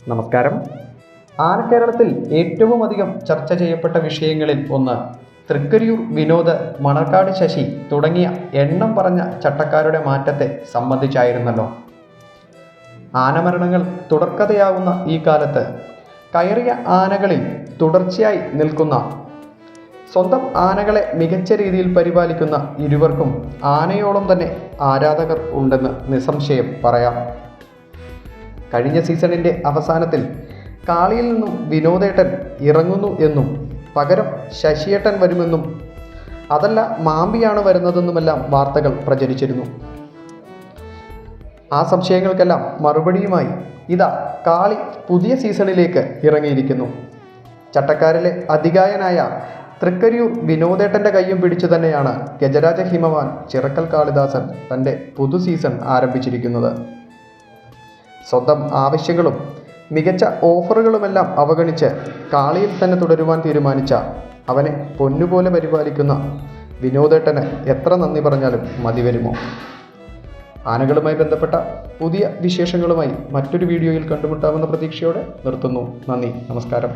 നമസ്കാരം. ആനക്കേരളത്തിൽ ഏറ്റവും അധികം ചർച്ച ചെയ്യപ്പെട്ട വിഷയങ്ങളിൽ ഒന്ന് തൃക്കരിയൂർ വിനോദ്, മണർക്കാട് ശശി തുടങ്ങിയ എണ്ണം പറഞ്ഞ ചട്ടക്കാരുടെ മാറ്റത്തെ സംബന്ധിച്ചായിരുന്നല്ലോ. ആനമരണങ്ങൾ തുടർക്കഥയാവുന്ന ഈ കാലത്ത് കയറിയ ആനകളിൽ തുടർച്ചയായി നിൽക്കുന്ന, സ്വന്തം ആനകളെ മികച്ച രീതിയിൽ പരിപാലിക്കുന്ന ഇരുവർക്കും ആനയോളം തന്നെ ആരാധകർ ഉണ്ടെന്ന് നിസ്സംശയം പറയാം. കഴിഞ്ഞ സീസണിൻ്റെ അവസാനത്തിൽ കാളിയിൽ നിന്നും വിനോദേട്ടൻ ഇറങ്ങുന്നു എന്നും പകരം ശശിയേട്ടൻ വരുമെന്നും അതല്ല മാമ്പിയാണ് വരുന്നതെന്നുമെല്ലാം വാർത്തകൾ പ്രചരിച്ചിരുന്നു. ആ സംശയങ്ങൾക്കെല്ലാം മറുപടിയുമായി ഇതാ കാളി പുതിയ സീസണിലേക്ക് ഇറങ്ങിയിരിക്കുന്നു. ചട്ടക്കാരിലെ അതികായനായ തൃക്കരിയൂർ വിനോദേട്ടൻ്റെ കയ്യും പിടിച്ചു തന്നെയാണ് ഗജരാജ ഹിമവാൻ ചിറക്കൽ കാളിദാസൻ തൻ്റെ പുതു സീസൺ ആരംഭിച്ചിരിക്കുന്നത്. സ്വന്തം ആവശ്യങ്ങളും മികച്ച ഓഫറുകളുമെല്ലാം അവഗണിച്ച് കാളിയിൽ തന്നെ തുടരുവാൻ തീരുമാനിച്ച, അവനെ പൊന്നുപോലെ പരിപാലിക്കുന്ന വിനോദേട്ടന് എത്ര നന്ദി പറഞ്ഞാലും മതി വരുമോ? ആനകളുമായി ബന്ധപ്പെട്ട പുതിയ വിശേഷങ്ങളുമായി മറ്റൊരു വീഡിയോയിൽ കണ്ടുമുട്ടാമെന്ന പ്രതീക്ഷയോടെ നിർത്തുന്നു. നന്ദി, നമസ്കാരം.